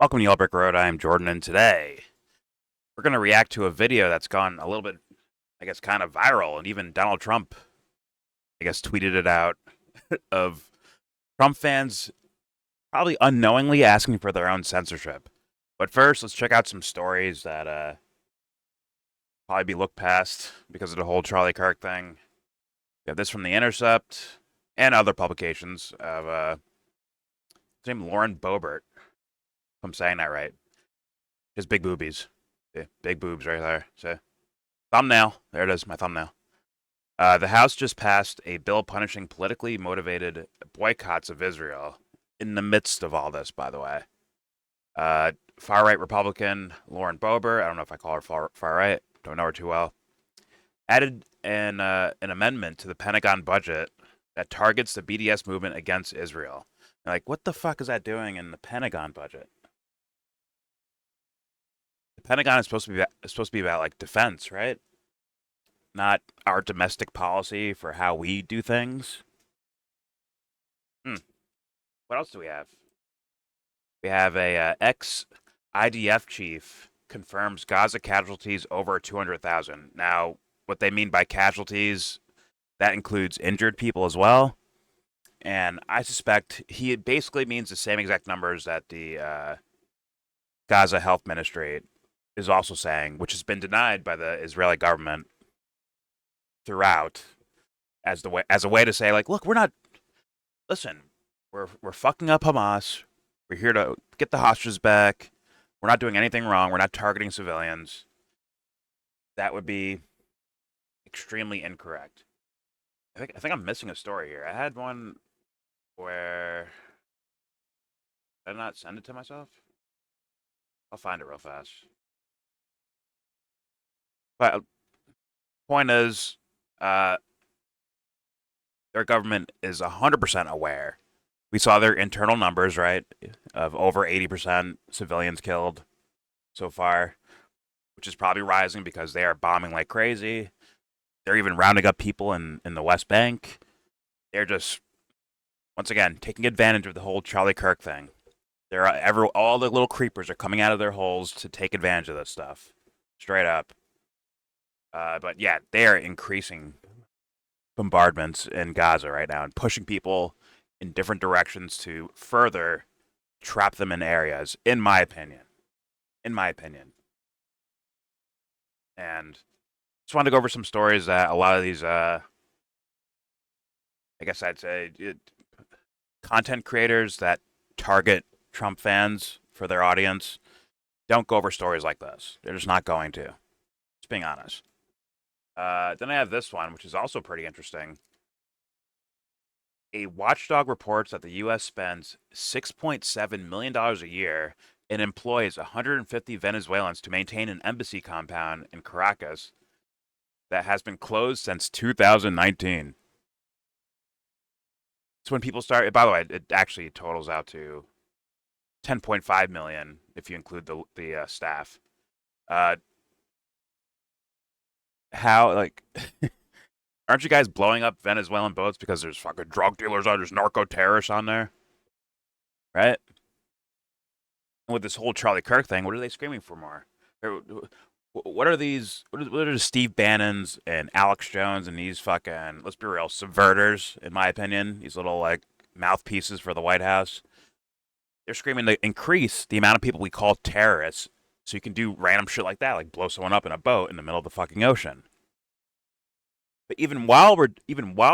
Welcome to YellBro. I am Jordan, and today we're going to react to a video that's gone a little bit, I guess, kind of viral, and even Donald Trump, I guess, tweeted it out of Trump fans probably unknowingly asking for their own censorship. But first, let's check out some stories that probably be looked past because of the whole Charlie Kirk thing. We have this from The Intercept and other publications of his name Lauren Boebert, if I'm saying that right. His big boobies. Yeah, big boobs right there. So, thumbnail. There it is, my thumbnail. The House just passed a bill punishing politically motivated boycotts of Israel in the midst of all this, by the way. Far right Republican Lauren Boebert, I don't know if I call her far right, don't know her too well, added an amendment to the Pentagon budget that targets the BDS movement against Israel. Like, what the fuck is that doing in the Pentagon budget? The Pentagon is supposed to be about like defense, right? Not our domestic policy for how we do things. What else do we have? We have a ex IDF chief confirms Gaza casualties over 200,000. Now, what they mean by casualties, that includes injured people as well. And I suspect he basically means the same exact numbers that the Gaza Health Ministry is also saying, which has been denied by the Israeli government throughout as a way to say, like, look, we're not, listen, we're fucking up Hamas. We're here to get the hostages back. We're not doing anything wrong. We're not targeting civilians. That would be extremely incorrect. I think I'm missing a story here. I had one where did I not send it to myself? I'll find it real fast. But point is, uh, their government is 100% aware. We saw their internal numbers, right, of over 80% civilians killed so far, which is probably rising because they are bombing like crazy. They're even rounding up people in the West Bank. They're just, once again, taking advantage of the whole Charlie Kirk thing. All the little creepers are coming out of their holes to take advantage of this stuff, straight up. But yeah, they are increasing bombardments in Gaza right now and pushing people in different directions to further trap them in areas, in my opinion. In my opinion. And just wanted to go over some stories that a lot of these, I guess I'd say, content creators that target Trump fans for their audience don't go over stories like this. They're just not going to. Just being honest. Then I have this one, which is also pretty interesting. A watchdog reports that the U.S. spends $6.7 million a year and employs 150 Venezuelans to maintain an embassy compound in Caracas that has been closed since 2019. So when people start, by the way, it actually totals out to 10.5 million if you include the staff. How like aren't you guys blowing up Venezuelan boats because there's fucking drug dealers on, there's narco terrorists on there, right? And with this whole Charlie Kirk thing, what are they screaming for more? What are these? What are the Steve Bannons and Alex Jones and these fucking, let's be real, subverters, in my opinion, these little like mouthpieces for the White House? They're screaming to increase the amount of people we call terrorists so you can do random shit like that, like blow someone up in a boat in the middle of the fucking ocean. But even while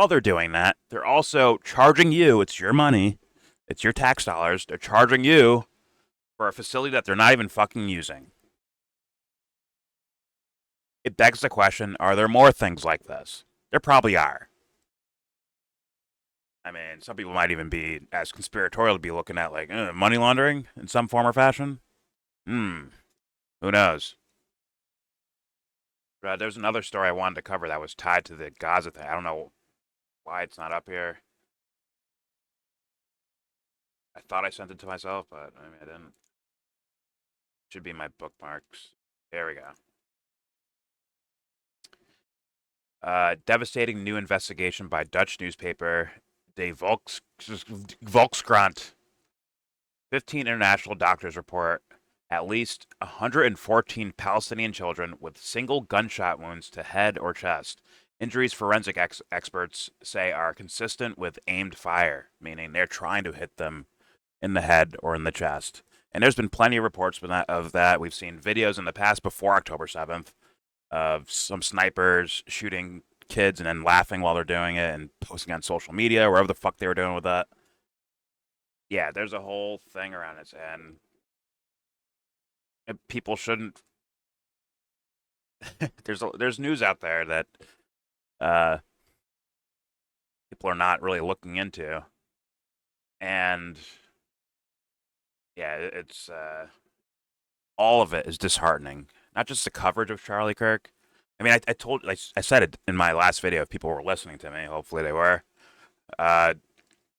they're doing that, they're also charging you. It's your money. It's your tax dollars. They're charging you for a facility that they're not even fucking using. It begs the question, are there more things like this? There probably are. I mean, some people might even be as conspiratorial to be looking at like money laundering in some form or fashion. Who knows? There's another story I wanted to cover that was tied to the Gaza thing. I don't know why it's not up here. I thought I sent it to myself, but maybe I didn't. Should be in my bookmarks. There we go. Devastating new investigation by Dutch newspaper De Volkskrant 15 international doctors report at least 114 Palestinian children with single gunshot wounds to head or chest. Injuries forensic experts say are consistent with aimed fire, meaning they're trying to hit them in the head or in the chest. And there's been plenty of reports of that. We've seen videos in the past before October 7th of some snipers shooting kids and then laughing while they're doing it and posting on social media, wherever the fuck they were doing with that. Yeah, there's a whole thing around it, and people shouldn't. There's news out there that uh, people are not really looking into, and yeah, it's all of it is disheartening. Not just the coverage of Charlie Kirk. I mean, I said it in my last video. If people were listening to me, hopefully they were. Where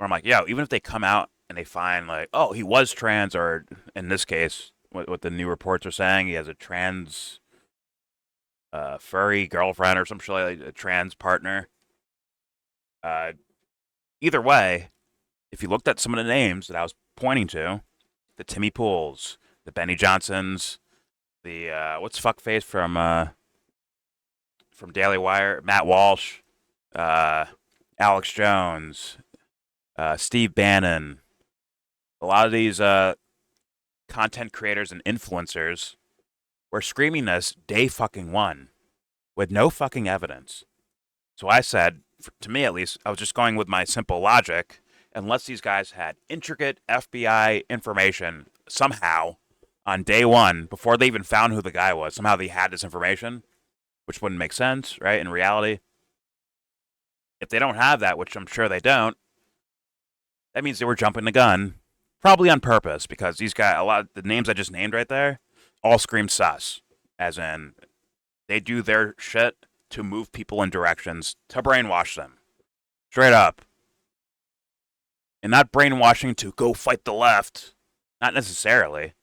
I'm like, yeah, even if they come out and they find like, oh, he was trans, or in this case, what the new reports are saying, he has a trans furry girlfriend or some shit like a trans partner. Uh, Either way, if you looked at some of the names that I was pointing to, the Timmy Pools, the Benny Johnsons, the what's fuckface from Daily Wire, Matt Walsh, uh, Alex Jones, Steve Bannon, a lot of these content creators and influencers were screaming this day fucking one with no fucking evidence. So I said, to me at least, I was just going with my simple logic. Unless these guys had intricate FBI information somehow on day one, before they even found who the guy was, somehow they had this information, which wouldn't make sense, right? In reality, if they don't have that, which I'm sure they don't, that means they were jumping the gun, probably on purpose, because these guys, a lot of the names I just named right there, all scream sus, as in they do their shit to move people in directions to brainwash them, straight up. And not brainwashing to go fight the left, not necessarily,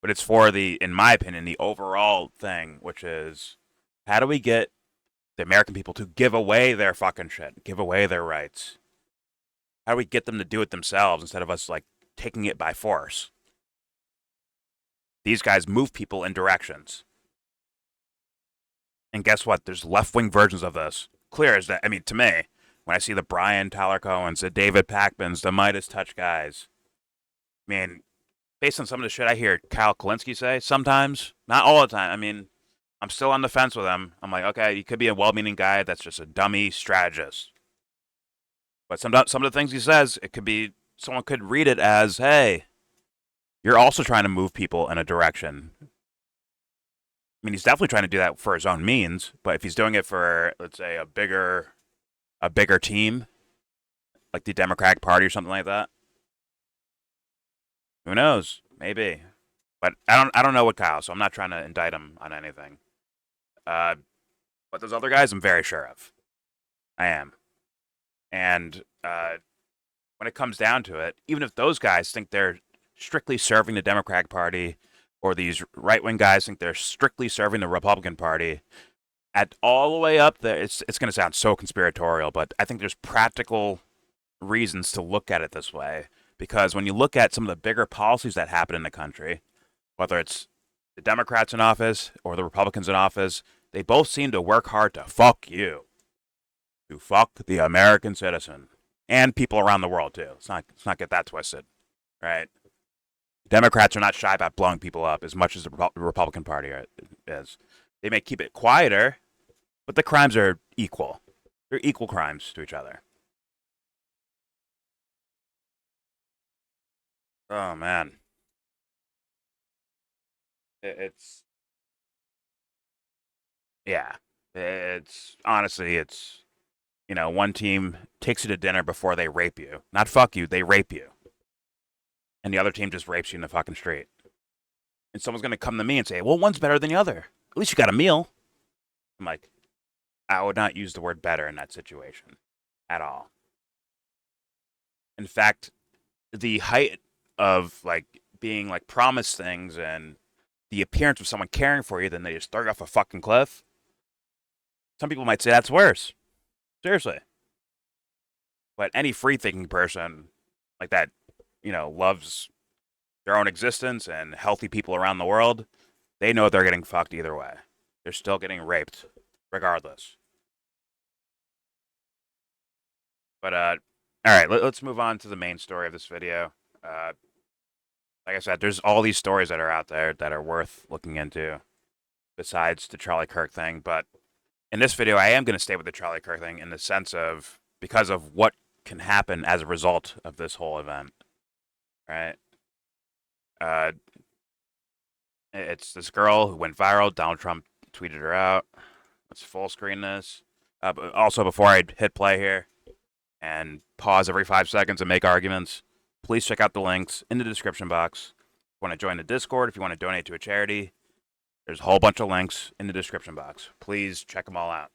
but it's for the, in my opinion, the overall thing, which is how do we get the American people to give away their fucking shit, give away their rights? How do we get them to do it themselves instead of us like taking it by force? These guys move people in directions. And guess what? There's left-wing versions of this. Clear as that. I mean, to me, when I see the Brian Tyler Cohens, the David Packmans, the Midas Touch guys, I mean, based on some of the shit I hear Kyle Kalinske say, sometimes, not all the time. I mean, I'm still on the fence with him. I'm like, okay, he could be a well-meaning guy that's just a dummy strategist. But some of the things he says, it could be, someone could read it as, hey, you're also trying to move people in a direction. I mean, he's definitely trying to do that for his own means, but if he's doing it for, let's say, a bigger team, like the Democratic Party or something like that, who knows? Maybe. But I don't know what Kyle, so I'm not trying to indict him on anything. But those other guys, I'm very sure of. I am. And when it comes down to it, even if those guys think they're strictly serving the Democratic Party, or these right-wing guys think they're strictly serving the Republican Party, at all the way up there, it's going to sound so conspiratorial, but I think there's practical reasons to look at it this way. Because when you look at some of the bigger policies that happen in the country, whether it's the Democrats in office or the Republicans in office, they both seem to work hard to fuck you, to fuck the American citizen and people around the world too. Let's not get that twisted, right? Democrats are not shy about blowing people up as much as the Republican Party is. They may keep it quieter, but the crimes are equal. They're equal crimes to each other. Oh man, it's yeah. It's honestly, it's one team takes you to dinner before they rape you. Not fuck you, they rape you. And the other team just rapes you in the fucking street. And someone's gonna come to me and say, well, one's better than the other. At least you got a meal. I'm like, I would not use the word better in that situation at all. In fact, the height of like being like promised things and the appearance of someone caring for you, then they just throw you off a fucking cliff. Some people might say that's worse. Seriously. But any free thinking person like that, loves their own existence and healthy people around the world, they know they're getting fucked either way. They're still getting raped, regardless. But all right, let's move on to the main story of this video. Like I said, there's all these stories that are out there that are worth looking into, besides the Charlie Kirk thing. But in this video, I am going to stay with the Charlie Kirk thing in the sense of because of what can happen as a result of this whole event, right? It's this girl who went viral. Donald Trump tweeted her out. Let's full screen this. But also, before I hit play here and pause every 5 seconds and make arguments, please check out the links in the description box. If you want to join the Discord, if you want to donate to a charity, there's a whole bunch of links in the description box. Please check them all out.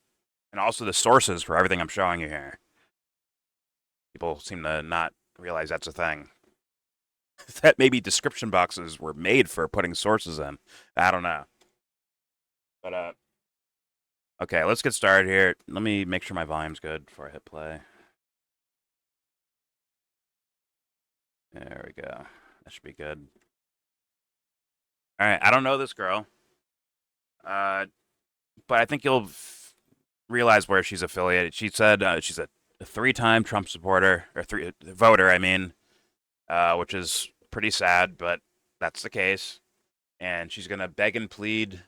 And also the sources for everything I'm showing you here. People seem to not realize that's a thing. That maybe description boxes were made for putting sources in. I don't know. But, okay, let's get started here. Let me make sure my volume's good before I hit play. There we go. That should be good. All right, I don't know this girl. But I think you'll realize where she's affiliated. She said she's a 3-time Trump supporter, or voter, I mean, which is pretty sad, but that's the case. And she's going to beg and plead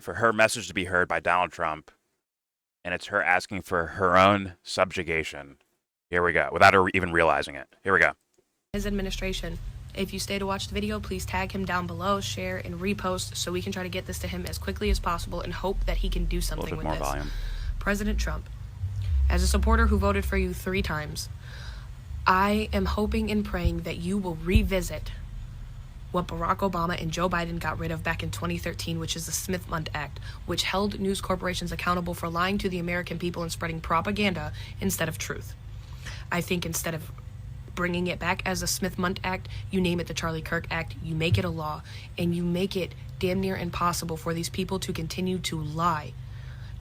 for her message to be heard by Donald Trump. And it's her asking for her own subjugation. Here we go, without her even realizing it. Here we go. His administration. If you stay to watch the video, please tag him down below, share, and repost so we can try to get this to him as quickly as possible and hope that he can do something with this. Volume. President Trump, as a supporter who voted for you 3 times, I am hoping and praying that you will revisit what Barack Obama and Joe Biden got rid of back in 2013, which is the Smith-Mundt Act, which held news corporations accountable for lying to the American people and spreading propaganda instead of truth. I think instead of bringing it back as a Smith-Mundt Act, you name it the Charlie Kirk Act, you make it a law, and you make it damn near impossible for these people to continue to lie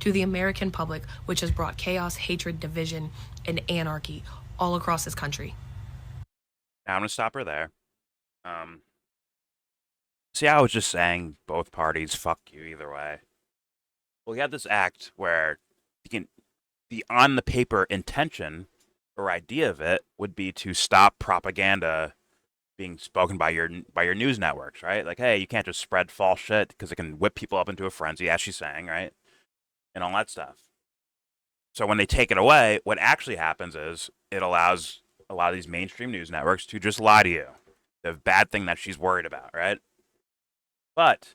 to the American public, which has brought chaos, hatred, division, and anarchy all across this country. Now I'm going to stop her there. See, I was just saying both parties, fuck you either way. Well, we have this act where the on the paper intention or idea of it would be to stop propaganda being spoken by your news networks, right? Like, hey, you can't just spread false shit because it can whip people up into a frenzy, as she's saying, right? And all that stuff. So when they take it away, what actually happens is it allows a lot of these mainstream news networks to just lie to you. The bad thing that she's worried about, right? But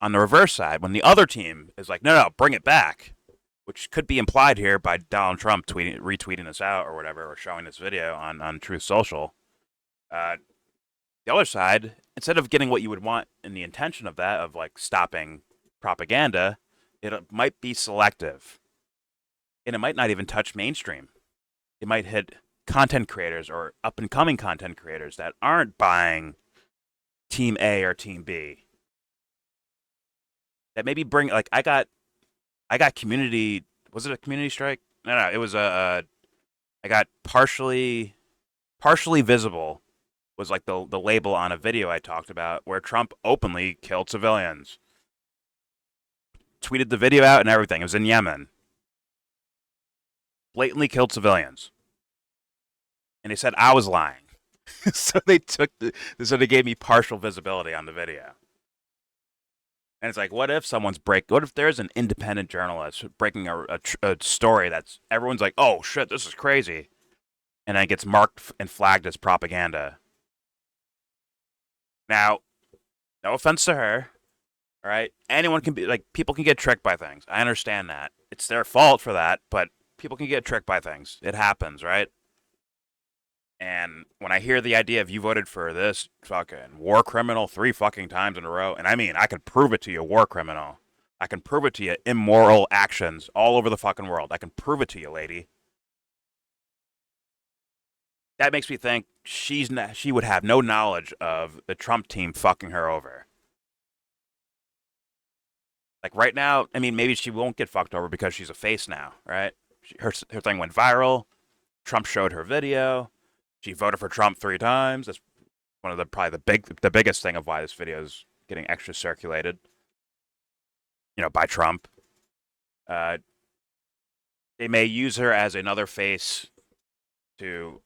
on the reverse side, when the other team is like, no, bring it back, which could be implied here by Donald Trump retweeting this out or whatever, or showing this video on Truth Social. The other side, instead of getting what you would want in the intention of that, of like stopping propaganda, it might be selective. And it might not even touch mainstream. It might hit content creators or up-and-coming content creators that aren't buying Team A or Team B. That maybe bring, like, I got community, was it a community strike? No, it was I got partially visible was like the label on a video I talked about where Trump openly killed civilians. Tweeted the video out and everything. It was in Yemen. Blatantly killed civilians. And they said I was lying. So they gave me partial visibility on the video. And it's like, what if there's an independent journalist breaking a story that's everyone's like, oh shit, this is crazy, and then it gets marked and flagged as propaganda. Now, no offense to her, all right? Anyone can be like, people can get tricked by things. I understand that. It's their fault for that, but people can get tricked by things. It happens, right? And when I hear the idea of you voted for this fucking war criminal 3 fucking times in a row, and I mean, I can prove it to you, war criminal. I can prove it to you, immoral actions all over the fucking world. I can prove it to you, lady. That makes me think she would have no knowledge of the Trump team fucking her over. Like right now, I mean, maybe she won't get fucked over because she's a face now, right? Her thing went viral. Trump showed her video. She voted for Trump 3 times. one of the probably the biggest thing of why this video is getting extra circulated, by Trump. They may use her as another face to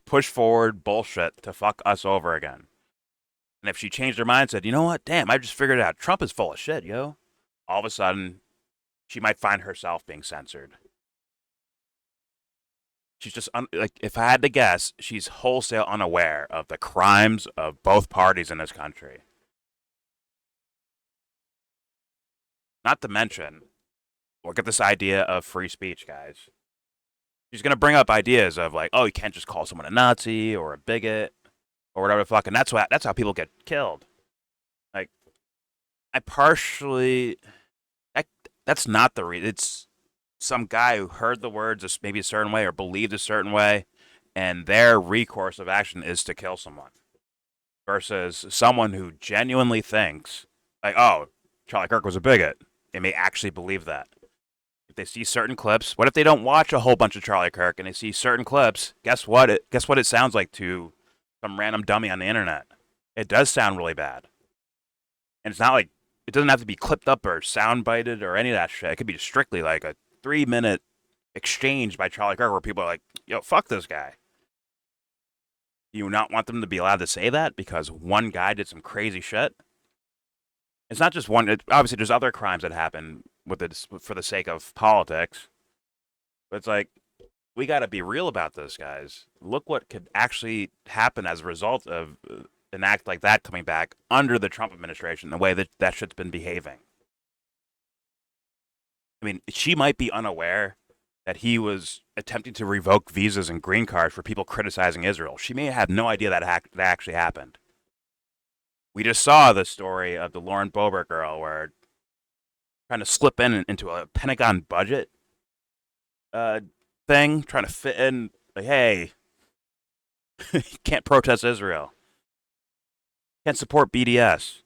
push forward bullshit to fuck us over again. And if she changed her mind and said, you know what, damn, I just figured it out, Trump is full of shit, yo, all of a sudden, she might find herself being censored. She's just, like, if I had to guess, she's wholesale unaware of the crimes of both parties in this country. Not to mention, look at this idea of free speech, guys. She's going to bring up ideas of, like, oh, you can't just call someone a Nazi or a bigot or whatever the fuck, and that's how people get killed. Like, that's not the reason. It's some guy who heard the words maybe a certain way or believed a certain way, and their recourse of action is to kill someone. Versus someone who genuinely thinks, like, oh, Charlie Kirk was a bigot. They may actually believe that. If they see certain clips, what if they don't watch a whole bunch of Charlie Kirk and they see certain clips? Guess what it sounds like to some random dummy on the internet. It does sound really bad. And it's not like, it doesn't have to be clipped up or soundbited or any of that shit. It could be strictly like a 3-minute exchange by Charlie Kirk where people are like, yo, fuck this guy. Do you not want them to be allowed to say that because one guy did some crazy shit? It's not just one. Obviously, there's other crimes that happen with it for the sake of politics. But it's like, we got to be real about this, guys. Look what could actually happen as a result of an act like that coming back under the Trump administration, the way that shit's been behaving. I mean, she might be unaware that he was attempting to revoke visas and green cards for people criticizing Israel. She may have no idea that actually happened. We just saw the story of the Lauren Boebert girl where trying to slip into a Pentagon budget thing, trying to fit in, like, hey, you can't protest Israel. Can't support BDS.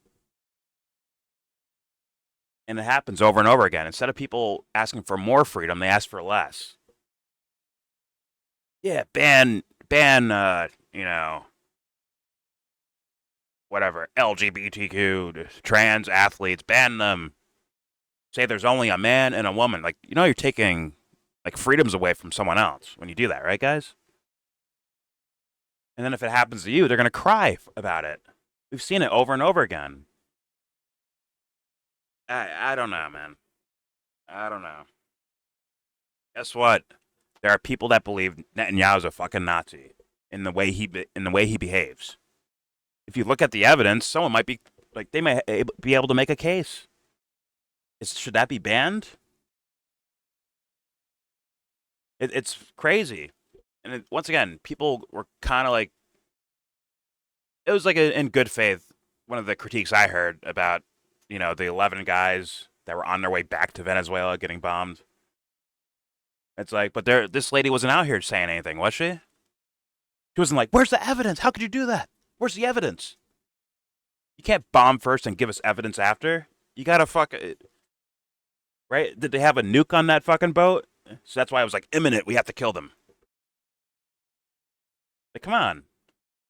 And it happens over and over again. Instead of people asking for more freedom, they ask for less. Yeah, ban, whatever, LGBTQ, trans athletes, ban them. Say there's only a man and a woman. Like, you're taking, like, freedoms away from someone else when you do that, right, guys? And then if it happens to you, they're going to cry about it. We've seen it over and over again. I don't know, man. I don't know. Guess what? There are people that believe Netanyahu's a fucking Nazi in the way he behaves. If you look at the evidence, someone might be like, they may be able to make a case. Should that be banned? It's crazy. And once again, people were kind of like, it was like in good faith. One of the critiques I heard about, the 11 guys that were on their way back to Venezuela getting bombed. It's like, but this lady wasn't out here saying anything, was she? She wasn't like, where's the evidence? How could you do that? Where's the evidence? You can't bomb first and give us evidence after. You gotta fuck it. Right? Did they have a nuke on that fucking boat? So that's why it was like imminent. We have to kill them. Like, come on.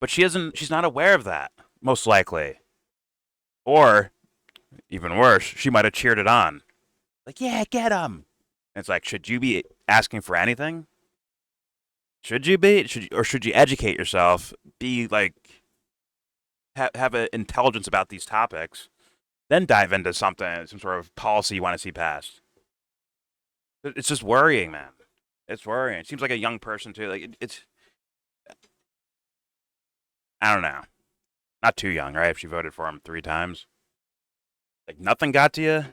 But she's not aware of that, most likely. Or, even worse, she might have cheered it on. Like, yeah, get him. And it's like, should you be asking for anything? Should you be? Should you educate yourself? Be like, have an intelligence about these topics, then dive into some sort of policy you want to see passed. It's just worrying, man. It's worrying. It seems like a young person too. Like it's, I don't know, not too young, right? If she voted for him 3 times, like nothing got to you.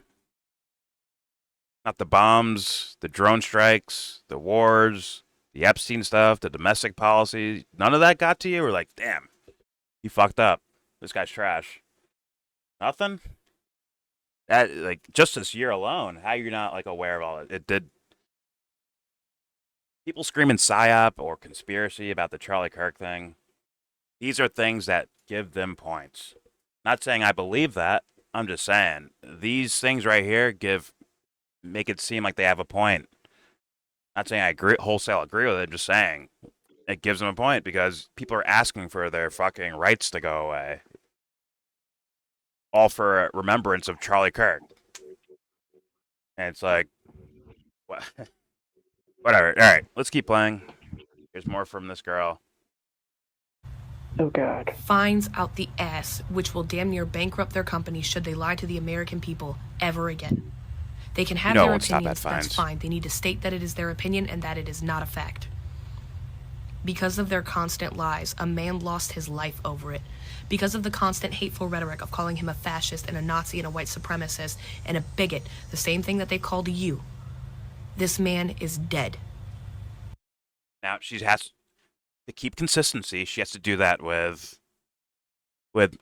Not the bombs, the drone strikes, the wars, the Epstein stuff, the domestic policy. None of that got to you. We're like, damn, you fucked up. This guy's trash. Nothing. That, like, just this year alone, how you're not like aware of all it? It did. People screaming psyop or conspiracy about the Charlie Kirk thing. These are things that give them points. Not saying I believe that. I'm just saying these things right here make it seem like they have a point. Not saying I wholesale agree with it. Just saying it gives them a point because people are asking for their fucking rights to go away. All for remembrance of Charlie Kirk. And it's like, what? Whatever. All right, let's keep playing. Here's more from this girl. Oh, God. Fines out the ass, which will damn near bankrupt their company should they lie to the American people ever again. They can have their opinions, that's fine. They need to state that it is their opinion and that it is not a fact. Because of their constant lies, a man lost his life over it. Because of the constant hateful rhetoric of calling him a fascist and a Nazi and a white supremacist and a bigot, the same thing that they called you, this man is dead. Now, she has to keep consistency. She has to do that with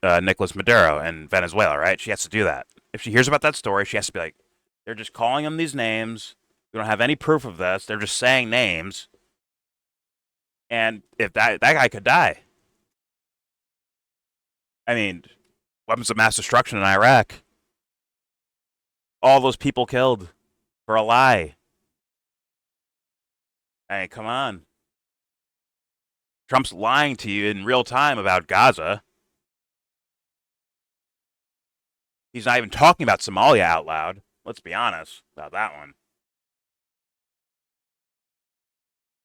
Nicolas Maduro in Venezuela, right? She has to do that. If she hears about that story, she has to be like, they're just calling them these names. We don't have any proof of this. They're just saying names. And if that guy could die. I mean, weapons of mass destruction in Iraq. All those people killed for a lie. Hey, come on. Trump's lying to you in real time about Gaza. He's not even talking about Somalia out loud. Let's be honest about that one.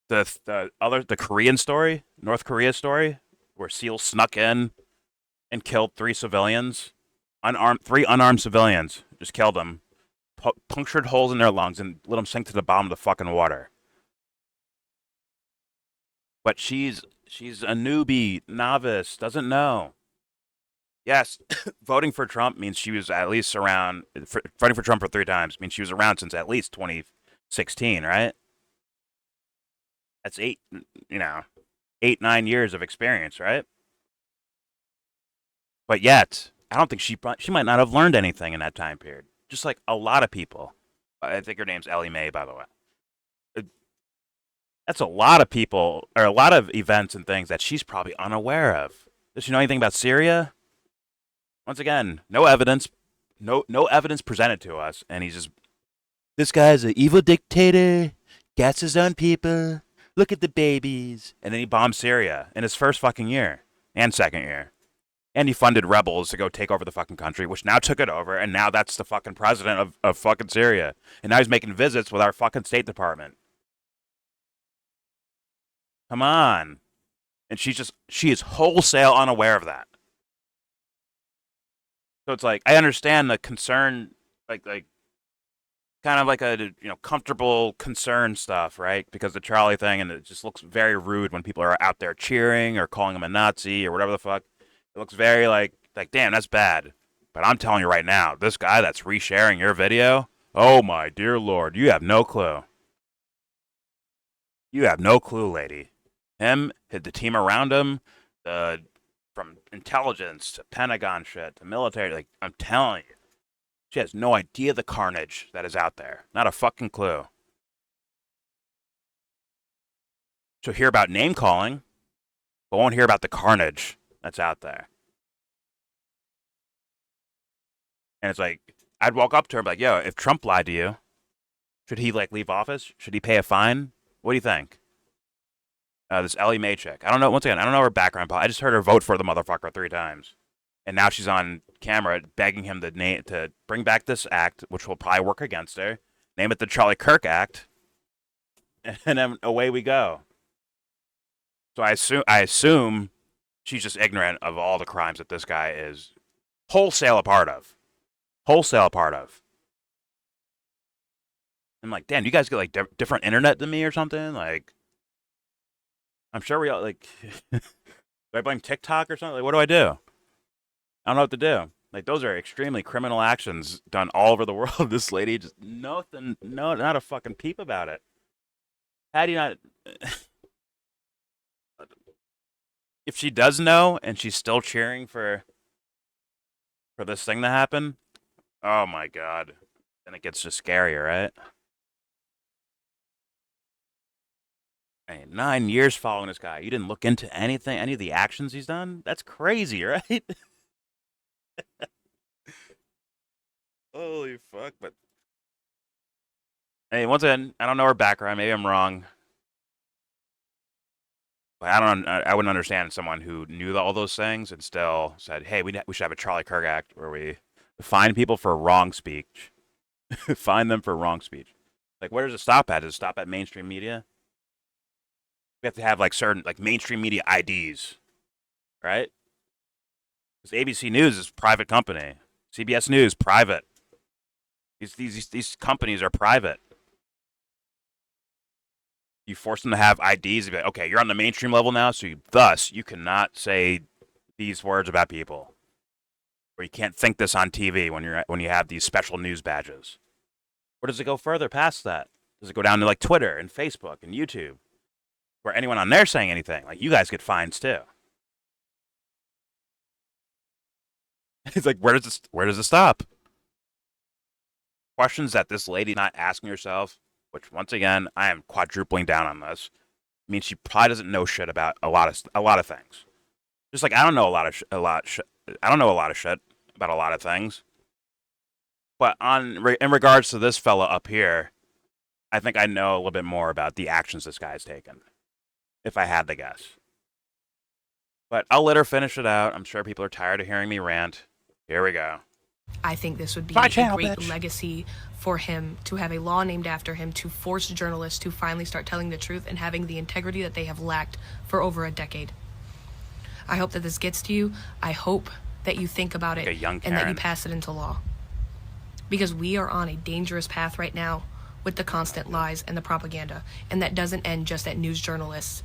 The Korean story, North Korea story, where SEALs snuck in and killed 3 civilians, three unarmed civilians, just killed them, punctured holes in their lungs and let them sink to the bottom of the fucking water. But she's a newbie, novice, doesn't know. Yes, voting for Trump means she was at least around. Voting for Trump for 3 times means she was around since at least 2016, right? That's 8, 9 years of experience, right? But yet, I don't think she might not have learned anything in that time period. Just like a lot of people. I think her name's Ellie Mae, by the way. That's a lot of people, or a lot of events and things that she's probably unaware of. Does she know anything about Syria? Once again, no evidence, no evidence presented to us, and he's just, this guy's an evil dictator, gets his own people, look at the babies, and then he bombed Syria in his first fucking year, and second year. And he funded rebels to go take over the fucking country, which now took it over, and now that's the fucking president of fucking Syria. And now he's making visits with our fucking State Department. Come on. And she is wholesale unaware of that. So it's like, I understand the concern, like kind of like a, comfortable concern stuff, right? Because the Charlie thing, and it just looks very rude when people are out there cheering or calling him a Nazi or whatever the fuck. It looks very like, damn, that's bad. But I'm telling you right now, this guy that's resharing your video, oh my dear Lord, you have no clue. You have no clue, lady. Him, the team around him, from intelligence to Pentagon shit to military, like, I'm telling you, she has no idea the carnage that is out there. Not a fucking clue. So hear about name calling, but won't hear about the carnage that's out there. And it's like, I'd walk up to her and be like, yo, if Trump lied to you, should he, leave office? Should he pay a fine? What do you think? This Ellie Mae chick. I don't know. Once again, I don't know her background. I just heard her vote for the motherfucker 3 times. And now she's on camera begging him to bring back this act, which will probably work against her. Name it the Charlie Kirk Act. And then away we go. So I assume she's just ignorant of all the crimes that this guy is wholesale a part of. I'm like, damn, you guys get different internet than me or something? Like, I'm sure we all do I blame TikTok or something? What do I do? I don't know what to do. Those are extremely criminal actions done all over the world. This lady just nothing, not a fucking peep about it. How do you not? If she does know and she's still cheering for this thing to happen, oh my god, then it gets just scarier, right? 9 years following this guy. You didn't look into anything, any of the actions he's done? That's crazy, right? Holy fuck, but hey, once again, I don't know her background. Maybe I'm wrong. I wouldn't understand someone who knew all those things and still said, "Hey, we should have a Charlie Kirk Act where we fine people for wrong speech, fine them for wrong speech." Like, where does it stop at? Does it stop at mainstream media? We have to have like certain like mainstream media IDs, right? Because ABC News is a private company, CBS News private. These companies are private. You force them to have IDs. Like, okay, you're on the mainstream level now, so you cannot say these words about people, or you can't think this on TV when you have these special news badges. Or does it go further past that? Does it go down to like Twitter and Facebook and YouTube, where anyone on there saying anything, like you guys get fines too? It's like, where does it stop? Questions that this lady's not asking herself, which once again I am quadrupling down on this. I mean, she probably doesn't know shit about a lot of things. Just like I don't know I don't know a lot of shit about a lot of things. But in regards to this fella up here, I think I know a little bit more about the actions this guy's taken, if I had to guess. But I'll let her finish it out. I'm sure people are tired of hearing me rant. Here we go. I think this would be a great legacy for him to have a law named after him to force journalists to finally start telling the truth and having the integrity that they have lacked for over a decade. I hope that this gets to you. I hope that you think about it and that you pass it into law. Because we are on a dangerous path right now with the constant lies and the propaganda. And that doesn't end just at news journalists.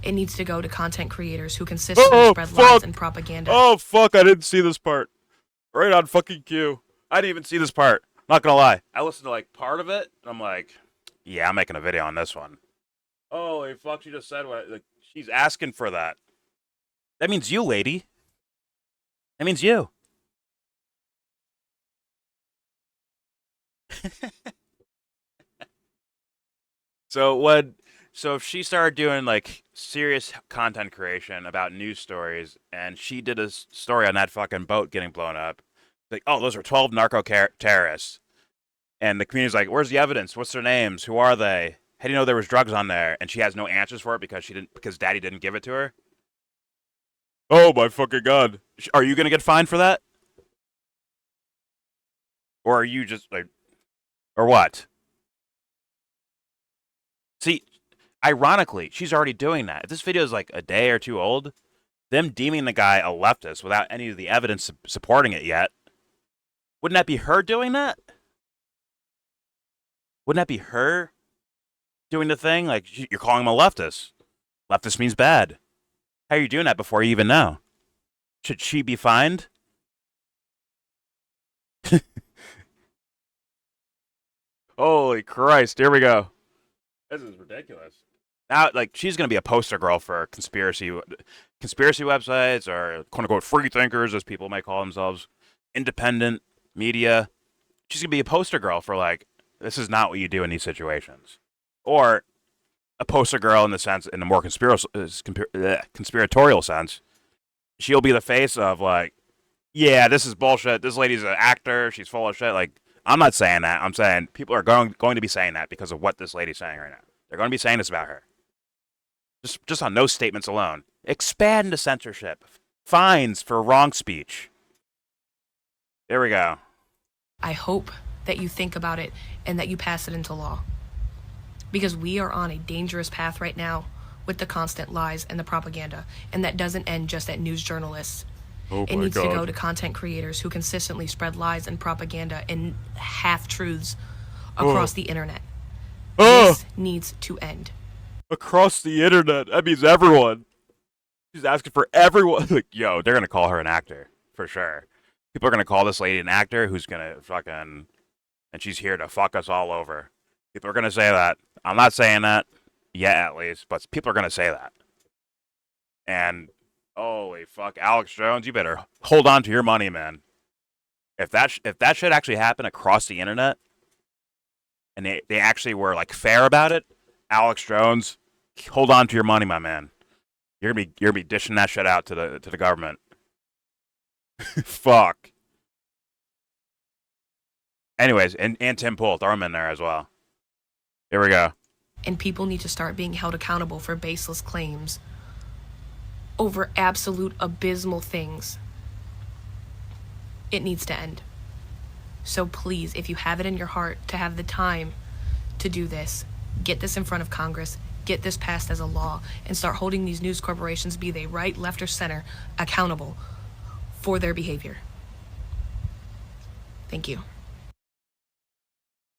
It needs to go to content creators who consistently spread lies and propaganda. Oh, fuck, I didn't see this part. Right on fucking cue. I didn't even see this part. Not gonna lie. I listened to like part of it, and I'm like, yeah, I'm making a video on this one. Holy fuck, she just said what? Like, she's asking for that. That means you, lady. That means you. So if she started doing like serious content creation about news stories, and she did a story on that fucking boat getting blown up, like, oh, those are 12 narco terrorists, and the community's like, where's the evidence? What's their names? Who are they? How do you know there was drugs on there? And she has no answers for it because Daddy didn't give it to her. Oh my fucking god! Are you gonna get fined for that? Or are you just like, or what? See, ironically, she's already doing that. If this video is like a day or two old, them deeming the guy a leftist without any of the evidence supporting it yet, wouldn't that be her doing that? Wouldn't that be her doing the thing? Like, you're calling him a leftist. Leftist means bad. How are you doing that before you even know? Should she be fined? Holy Christ, here we go. This is ridiculous. Now, like, she's going to be a poster girl for conspiracy websites, or quote-unquote free thinkers, as people might call themselves, independent media. She's going to be a poster girl for, like, this is not what you do in these situations. Or a poster girl in the more conspiratorial sense. She'll be the face of, like, yeah, this is bullshit. This lady's an actor. She's full of shit. Like, I'm not saying that. I'm saying people are going to be saying that because of what this lady's saying right now. They're going to be saying this about her. Just on those statements alone. Expand the censorship. Fines for wrong speech. There we go. I hope that you think about it and that you pass it into law. Because we are on a dangerous path right now with the constant lies and the propaganda. And that doesn't end just at news journalists. It needs to go to content creators who consistently spread lies and propaganda and half-truths across the internet. This needs to end. Across the internet? That means everyone. She's asking for everyone. Like, yo, they're going to call her an actor, for sure. People are going to call this lady an actor who's going to fucking... And she's here to fuck us all over. People are going to say that. I'm not saying that yet, at least, but people are going to say that. And... holy fuck, Alex Jones, you better hold on to your money, man. If that shit actually happened across the internet, and they actually were like fair about it, Alex Jones, hold on to your money, my man. You're gonna be dishing that shit out to the government. Fuck. Anyways, and Tim Pool, throw him in there as well. Here we go. And people need to start being held accountable for baseless claims over absolute abysmal things. It needs to end. So please, if you have it in your heart to have the time to do this, get this in front of Congress, get this passed as a law, and start holding these news corporations, be they right, left, or center, accountable for their behavior. Thank you.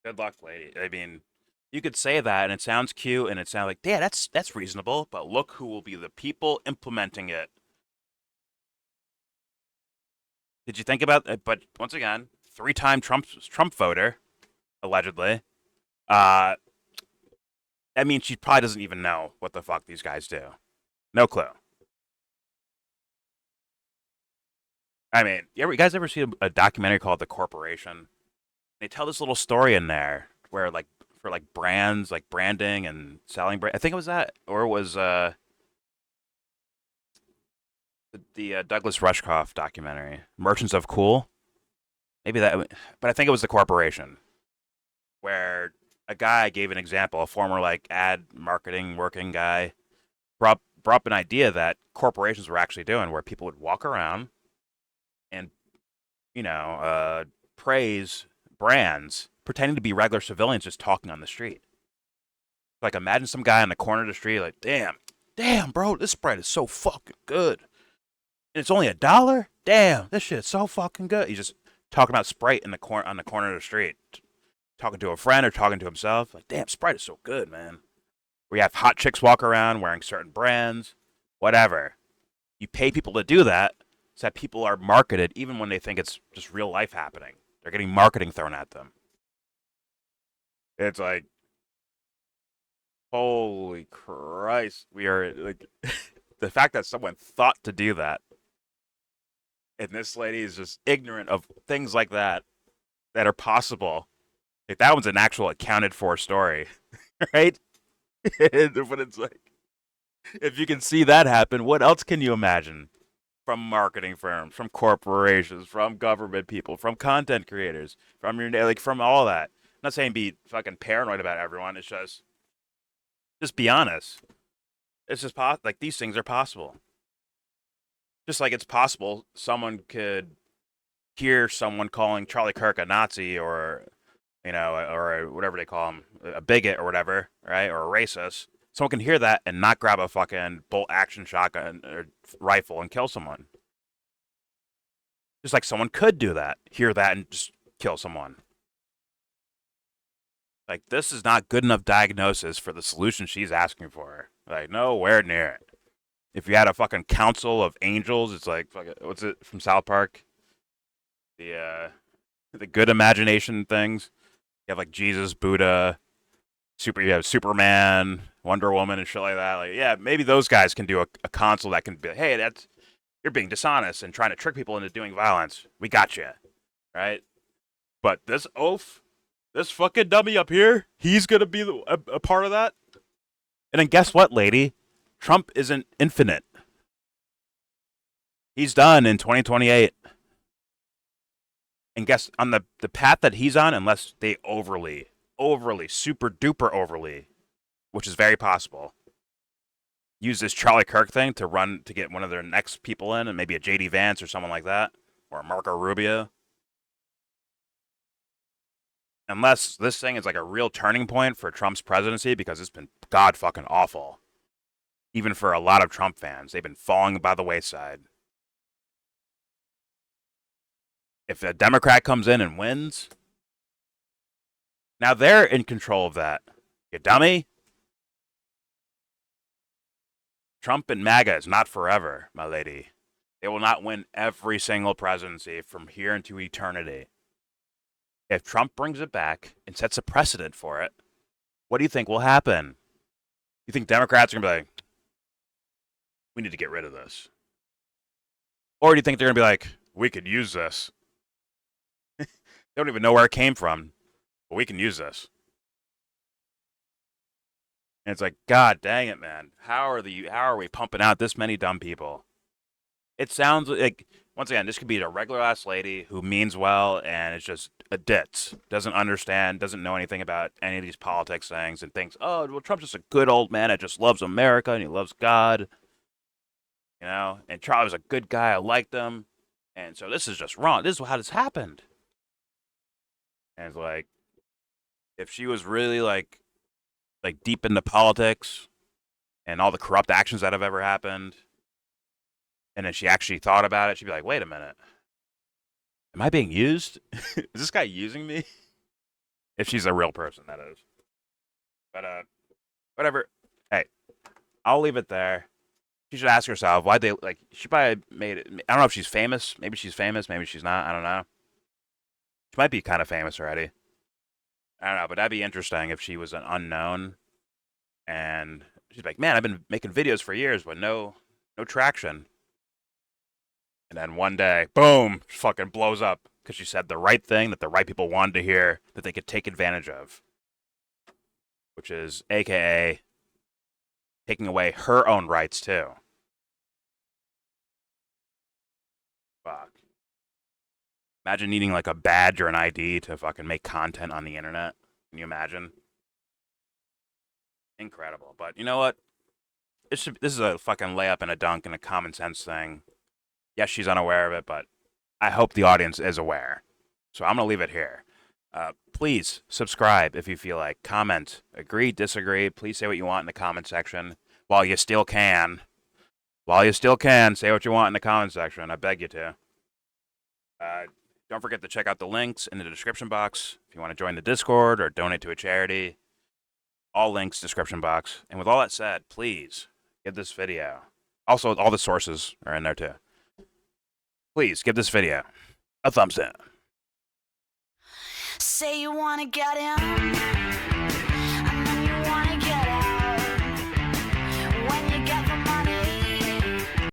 Good luck, lady. I mean, you could say that, and it sounds cute, and it sounds like, yeah, that's reasonable, but look who will be the people implementing it. Did you think about it? But once again, 3-time Trump voter, allegedly. That means she probably doesn't even know what the fuck these guys do. No clue. I mean, you guys ever see a documentary called The Corporation? They tell this little story in there where, like, for like brands, like branding and selling brand. I think it was that, or it was the Douglas Rushkoff documentary, Merchants of Cool. Maybe that, but I think it was The Corporation, where a guy gave an example, a former like ad marketing working guy, brought up an idea that corporations were actually doing, where people would walk around and, praise brands, pretending to be regular civilians just talking on the street. Like, imagine some guy on the corner of the street, like, damn, bro, this Sprite is so fucking good. And it's only $1? Damn, this shit is so fucking good. He's just talking about Sprite on the corner of the street. Talking to a friend or talking to himself. Like, damn, Sprite is so good, man. We have hot chicks walk around wearing certain brands, whatever. You pay people to do that so that people are marketed even when they think it's just real life happening. They're getting marketing thrown at them. It's like, holy Christ. We are, like, the fact that someone thought to do that, and this lady is just ignorant of things like that are possible. Like, that one's an actual accounted for story, right? But it's like, if you can see that happen, what else can you imagine? From marketing firms, from corporations, from government people, from content creators, from all that. I'm not saying be fucking paranoid about everyone. It's just be honest. It's just like, these things are possible. Just like it's possible someone could hear someone calling Charlie Kirk a Nazi or whatever they call him, a bigot or whatever, right? Or a racist. Someone can hear that and not grab a fucking bolt action shotgun or rifle and kill someone. Just like someone could do that, hear that and just kill someone. Like, this is not good enough diagnosis for the solution she's asking for. Like, nowhere near it. If you had a fucking council of angels, it's like, what's it from South Park? The good imagination things. You have like Jesus, Buddha, you have Superman, Wonder Woman, and shit like that. Like, yeah, maybe those guys can do a console that can be, hey, you're being dishonest and trying to trick people into doing violence. We got you, right? But this oaf, this fucking dummy up here, he's gonna be a part of that. And then guess what, lady? Trump isn't infinite. He's done in 2028. And guess, on the path that he's on, unless they overly, super duper overly, which is very possible, use this Charlie Kirk thing to get one of their next people in, and maybe a JD Vance or someone like that, or a Marco Rubio. Unless this thing is like a real turning point for Trump's presidency, because it's been god fucking awful. Even for a lot of Trump fans, they've been falling by the wayside. If a Democrat comes in and wins, now they're in control of that. You dummy. Trump and MAGA is not forever, my lady. They will not win every single presidency from here into eternity. If Trump brings it back and sets a precedent for it, what do you think will happen? You think Democrats are going to be like, we need to get rid of this? Or do you think they're going to be like, we could use this? They don't even know where it came from, but we can use this. And it's like, God dang it, man. How are we pumping out this many dumb people? It sounds like, once again, this could be a regular ass lady who means well and is just a ditz. Doesn't understand, doesn't know anything about any of these politics things, and thinks, oh, well, Trump's just a good old man that just loves America and he loves God. you know? And Charlie was a good guy. I liked him. And so this is just wrong. This is how this happened. And it's like, if she was really like deep into politics and all the corrupt actions that have ever happened, and then she actually thought about it, she'd be like, wait a minute. Am I being used? Is this guy using me? If she's a real person, that is. But, whatever. Hey, I'll leave it there. She should ask herself why they, like, she probably made it. I don't know if she's famous. Maybe she's famous. Maybe she's not. I don't know. She might be kind of famous already. I don't know, but that'd be interesting if she was an unknown and she's like, man, I've been making videos for years, but no traction. And then one day, boom, fucking blows up because she said the right thing that the right people wanted to hear that they could take advantage of, which is AKA taking away her own rights too. Fuck. Imagine needing like a badge or an ID to fucking make content on the internet. Can you imagine? Incredible. But you know what? This is a fucking layup and a dunk and a common sense thing. Yes, she's unaware of it, but I hope the audience is aware. So I'm going to leave it here. Please subscribe if you feel like. Comment. Agree, disagree. Please say what you want in the comment section. While you still can. Say what you want in the comment section. I beg you to. Don't forget to check out the links in the description box if you want to join the Discord or donate to a charity. All links, description box. And with all that said, please give this video. Also, all the sources are in there too. Please give this video a thumbs down. Say you wanna get in.